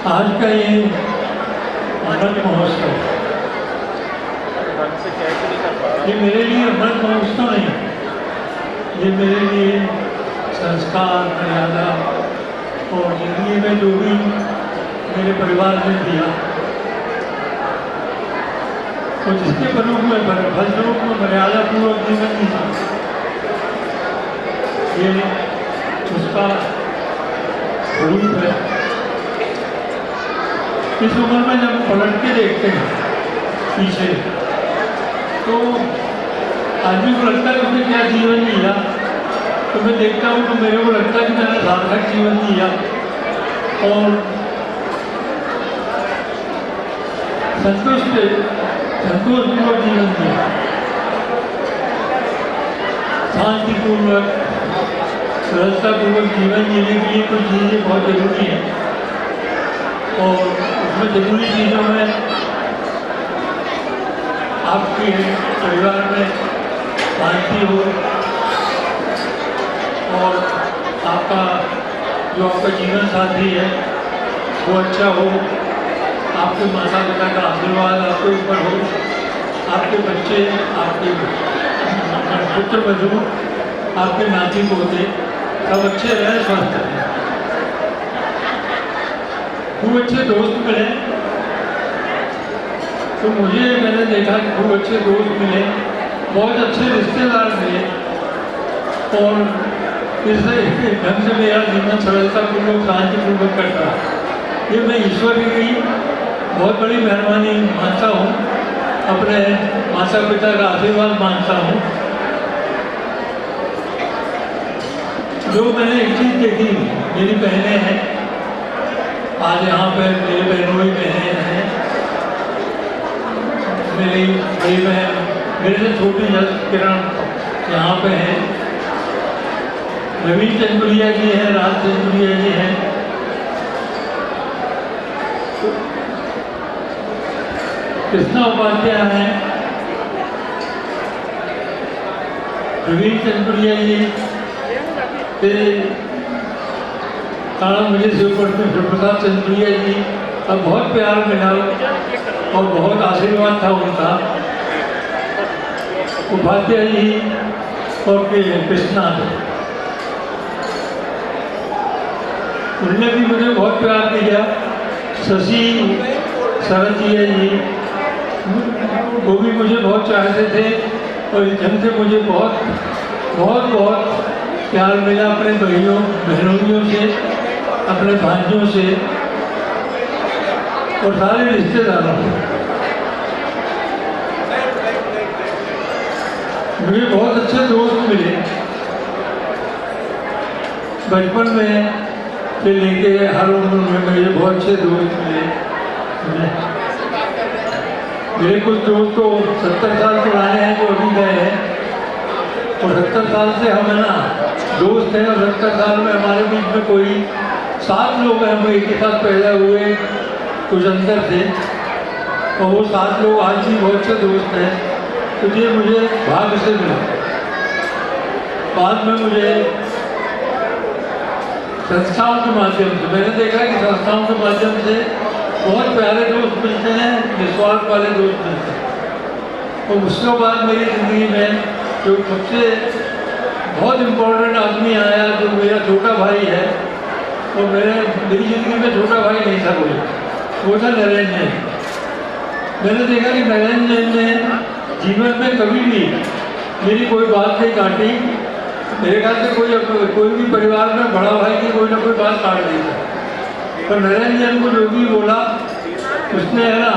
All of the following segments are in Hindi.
आज का ये अमृत महोत्सव ये मेरे लिए अमृत महोत्सव नहीं, ये मेरे लिए संस्कार, मर्यादा और जिंदगी में जो भी मेरे परिवार ने दिया और जिसके फलरूप में फलस्वरूप में मर्यादा पूर्वक जीवन जीना, ये उसका स्वरूप है। इस उम्र में जब पलट के देखते हैं पीछे तो आदमी को लगता है उसने क्या जीवन जिया, तो मैं देखता हूँ तो मेरे को लगता है कि मैंने सार्थक जीवन जिया और संतोषपूर्वक जीवन जिया, शांतिपूर्वक सरलतापूर्वक जीवन जीने के लिए कुछ चीज़ें बहुत जरूरी हैं और उसमें जरूरी चीज़ों में आपके परिवार में शांति हो और आपका जो आपका जीवन साथी है वो अच्छा हो, आपके माता पिता का आशीर्वाद आपके ऊपर हो, आपके बच्चे, आपके पुत्र बधू, आपके नाती पोते सब अच्छे रहें, स्वस्थ रहें, खूब अच्छे दोस्त मिले। तो मैंने देखा कि खूब अच्छे दोस्त मिले, बहुत अच्छे रिश्तेदार मिले और इस ढंग से मेरा जीवन सरलतापूर्वक शांतिपूर्वक कटा। ये मैं ईश्वर की बहुत बड़ी मेहरबानी मानता हूँ, अपने माता पिता का आशीर्वाद मानता हूँ। जो मैंने एक चीज़ देखी, मेरी बहनें हैं आज यहाँ पे, मेरी बहनोई बहनें हैं, मेरी बड़ी बहन मेरे से छोटी किरण यहाँ पे हैं, रवीन चंदुरिया जी हैं, राज चंदुरिया जी हैं, कृष्णा उपाध्याय हैं, रवीन चंदुरिया जी मुझे शिवप्रसाद चंद्रिया जी का बहुत प्यार मिला और बहुत आशीर्वाद था उनका। उपाध्याय जी और कृष्णा उनने भी मुझे बहुत प्यार दिया। शशि सरजिया जी वो भी मुझे बहुत चाहते थे और इस ढंग से मुझे बहुत बहुत बहुत प्यार मिला अपने बहनोइयों से, अपने भाइयों से और सारे रिश्तेदारों से। मुझे बहुत अच्छे दोस्त मिले बचपन में से लेके हर उम्र में मुझे बहुत अच्छे दोस्त मिले। मेरे कुछ दोस्त तो 70 साल पुराने हैं जो अभी गए हैं और 70 साल से हम है ना दोस्त हैं और 70 साल में हमारे बीच में कोई 7 लोग हैं, हम एक ही साथ पैदा हुए कुछ अंदर थे और वो 7 लोग आज भी बहुत से दोस्त हैं। तो ये मुझे भाग्य से मिला। बाद में मुझे संस्थाओं के माध्यम से मैंने देखा कि संस्थाओं के माध्यम से बहुत प्यारे दोस्त मिलते हैं, निस्वार्थ वाले दोस्त मिलते हैं। और उसके बाद मेरी ज़िंदगी में जो सबसे बहुत इम्पोर्टेंट आदमी आया जो मेरा छोटा भाई है, और मेरी ज़िंदगी में छोटा भाई नहीं था कोई, वो था नरेंद्र जैन। मैंने देखा कि नरेंद्र जैन ने जीवन में कभी भी मेरी कोई बात नहीं काटी। मेरे ख्याल से कोई भी परिवार में बड़ा भाई की कोई ना कोई बात काट दी है, पर नरेंद्र जैन को जो भी बोला उसने है ना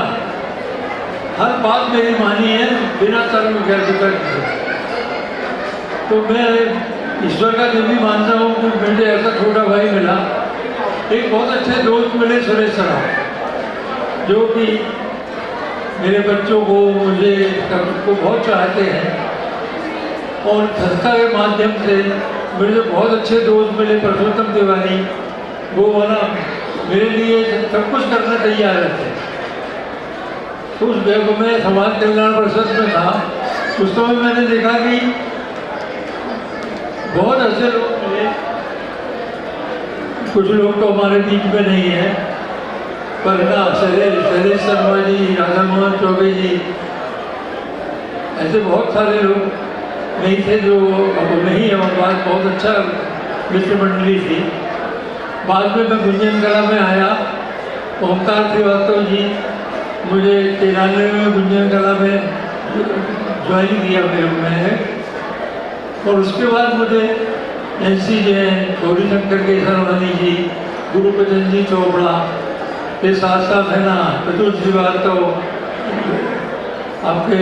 हर बात मेरी मानी है बिना शर्म कर। तो मैं ईश्वर का जो भी मानता हूँ कि मुझे ऐसा छोटा भाई मिला। एक बहुत अच्छे दोस्त मिले सुरेश सराफ, जो कि मेरे बच्चों को मुझे सबको बहुत चाहते हैं और संस्था के माध्यम से मुझे बहुत अच्छे दोस्त मिले। परसोत्तम तिवारी वो वाला मेरे लिए सब कुछ करना तैयार रहते। तो उस जगह में समाज कल्याण परिषद में था, उस समय मैंने देखा कि बहुत अच्छे लोग मिले। कुछ लोग तो हमारे बीच में नहीं है पर ना शैलेश शर्मा जी, राधा मोहन चौबे जी, ऐसे बहुत सारे लोग नहीं थे जो अब नहीं है। और बात बहुत अच्छा मित्र मंडली थी। बाद में मैं गुंजन कला में आया। ओमकार श्रीवास्तव जी मुझे 93 में गुंजन कला में ज्वाइन किया मैंने। और उसके बाद मुझे NC जैन, गौरी शंकर केसरवानी जी, गुरुपचंद जी चोपड़ा के साथ साथ है ना प्रतुल श्रीवास्तव, आपके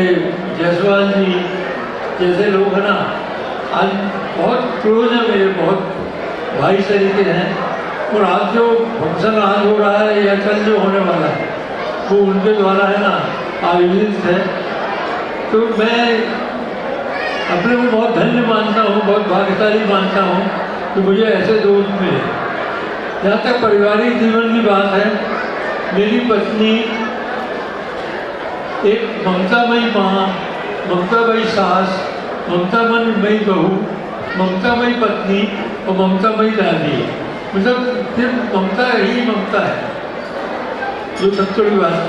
जायसवाल जी जैसे लोग हैं ना, आज बहुत क्लोज है मेरे, बहुत भाई तरीके हैं। और आज जो फंक्शन आज हो रहा है या कल जो होने वाला है वो उनके द्वारा है ना आयोजित है। तो मैं अपने को बहुत धन्य मानता हूँ, बहुत भाग्यशाली मानता हूँ कि मुझे ऐसे दोस्त मिले। जहाँ तक पारिवारिक जीवन की बात है, मेरी पत्नी एक ममतामयी माँ, ममतामयी सास, ममतामयी बहू, ममतामयी पत्नी और ममतामयी दादी। मतलब सिर्फ ममता ही ममता है, जो सबसे बड़ी बात है।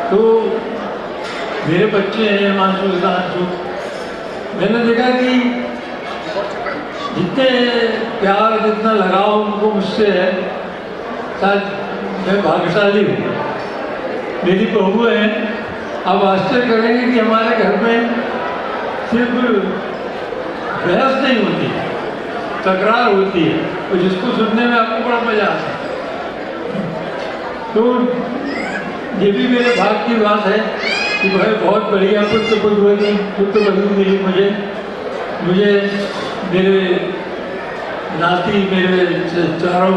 तो मेरे बच्चे हैं मानसू हिमांशु। मैंने देखा कि जितने प्यार, जितना लगाव उनको मुझसे है, शायद मैं भाग्यशाली हूँ। मेरी बहू है। अब आश्चर्य करेंगे कि हमारे घर में सिर्फ बहस नहीं होती, तकरार होती है, और जिसको सुनने में आपको बड़ा मजा आता है। तो ये भी मेरे भाग्य की बात है कि भाई बहुत बढ़िया पुत्र बहू मिली मुझे मेरे नाती, मेरे चारों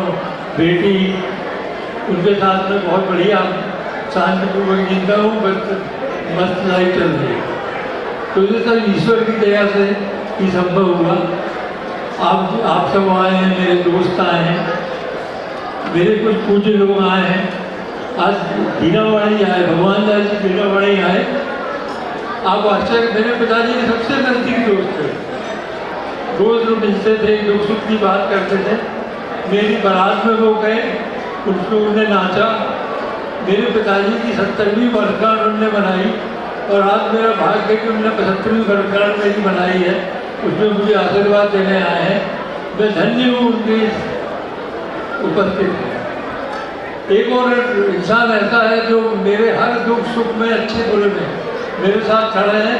बेटी, उनके साथ में बहुत बढ़िया शांतिपूर्वक जीता हूँ। बस मस्त लाइफ चल रही है। तो ये सब ईश्वर की दया से ही संभव हुआ। आप सब आए हैं, मेरे दोस्त आए हैं, मेरे कुछ पूज्य लोग आए हैं। आज बीनावाड़ी आए, भगवान दास जी बीनावाड़ी आए। आप आश्चर्य, मेरे पिताजी के सबसे नजदीक दोस्त थे। रोज लोग मिलते थे, दुख सुख की बात करते थे। मेरी बारात में वो गए, उसमें उन्हें नाचा। मेरे पिताजी की 70वीं वर्षगांठ उन्होंने बनाई, और आज मेरा भाग्य है कि उन्होंने 75वीं वर्षगांठ मेरी बनाई है। उसमें मुझे आशीर्वाद देने आए हैं। मैं धन्य हूँ उनकी उपस्थिति। एक और इंसान ऐसा है जो मेरे हर दुख सुख में, अच्छे बुरे में मेरे साथ खड़े हैं,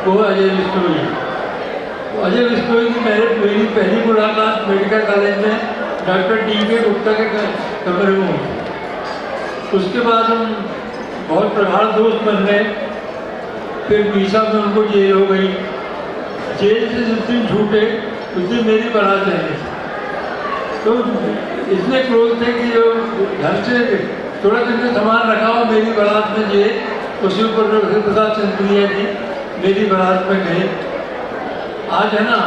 वो अजय विश्नोई। अजय विश्नोई की मेरी पहली मुलाकात मेडिकल कॉलेज में डॉक्टर DK गुप्ता के कमरे में हुई। उसके बाद हम बहुत प्रगाढ़ दोस्त बन गए। फिर मीसा में उनको जेल हो गई। जेल से जिस दिन छूटे उस दिन मेरी बारात जानी। तो इतने क्लोज थे कि जो घर से थोड़ा दिन में सामान रखा हो, मेरी बारात में जे उसी ऊपर प्रसाद चंद्रिया जी मेरी बारात में गए। आज है ना,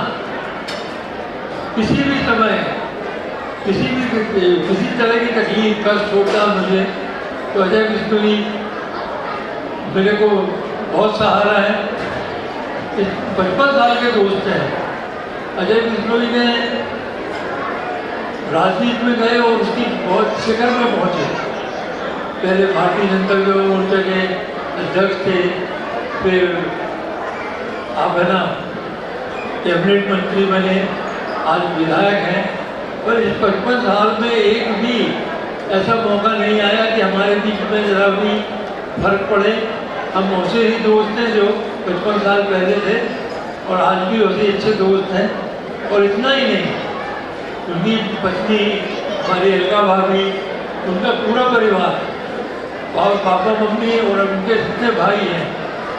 किसी भी समय किसी तरह की तकलीफ कष्ट होता मुझे, तो अजय विश्नोई मेरे को बहुत सहारा है। 55 साल के दोस्त हैं। अजय विश्नोई ने राजनीति में गए और उसकी बहुत शिखर में पहुंचे। पहले भारतीय जनता मोर्चा के अध्यक्ष थे, फिर आप है ना कैबिनेट मंत्री बने, आज विधायक हैं। पर इस 55 साल में एक भी ऐसा मौका नहीं आया कि हमारे बीच में जरा भी फर्क पड़े। हम वैसे ही दोस्त हैं जो 55 साल पहले थे, और आज भी वैसे अच्छे दोस्त हैं। और इतना ही नहीं, उनकी पत्नी, हमारी अलका भाभी, उनका पूरा परिवार, और पापा मम्मी और उनके जितने भाई हैं,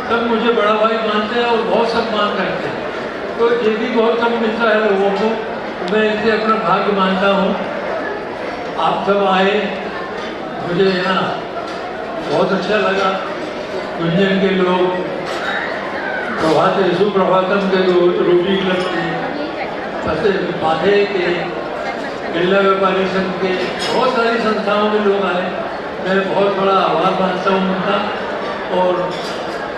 सब मुझे बड़ा भाई मानते हैं और बहुत सम्मान करते हैं। तो ये भी बहुत कम मिलता है लोगों को। मैं इसे अपना भाग्य मानता हूँ। आप सब आए, मुझे ना बहुत अच्छा लगा। गुंजन के लोग, सुप्रभातम के लोग, रोटी क्लब के, पाधे के, बिरला व्यापारी संघ के, बहुत सारी संस्थाओं के लोग आए। मैं बहुत बड़ा आभार मानता हूँ उनका, और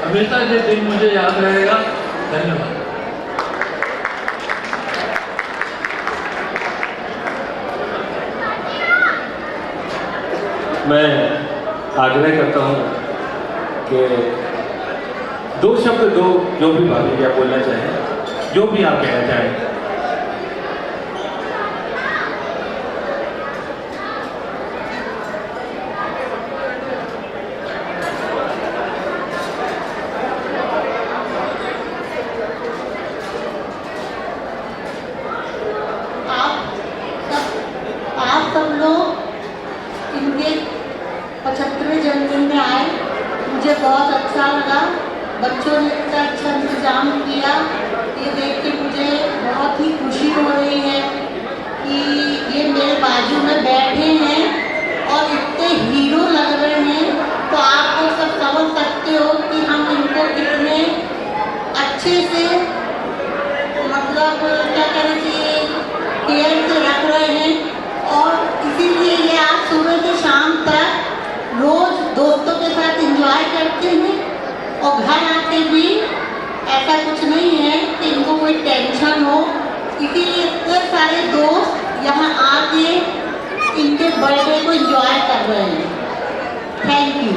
हमेशा ये दिन मुझे याद रहेगा। धन्यवाद। मैं आग्रह करता हूँ कि दो शब्द दो जो भी भाभी आप बोलना चाहें, जो भी आप कहना चाहें। आप सब लोग इनके 75वें जन्मदिन में आए, मुझे बहुत अच्छा लगा। बच्चों ने इतना अच्छा इंतजाम किया, ये देख के मुझे बहुत ही खुशी हो रही है कि ये मेरे बाजू में बैठे हैं और इतने हीरो लग रहे हैं। तो आप लोग सब समझ सकते हो कि हम इनको कितने अच्छे से, मतलब क्या कहना चाहिए, केयर से रख रहे हैं। और इसीलिए ये आज सुबह से शाम तक रोज दोस्तों के साथ एंजॉय करते हैं और घर आके भी ऐसा कुछ नहीं है कि इनको कोई टेंशन हो। इसीलिए इतने सारे दोस्त यहाँ आके इनके बर्थडे को एंजॉय कर रहे हैं। Thank you.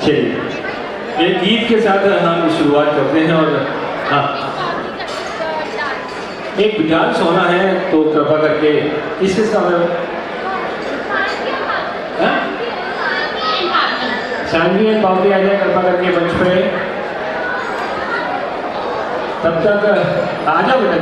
चलिए एक गीत के साथ हम शुरुआत करते हैं। और हाँ, एक डांस होना है तो कृपा करके इसके समय शानवी एंड बावली आ जाए कृपा करके मंच पे। तब तक आ जाओ बेटा।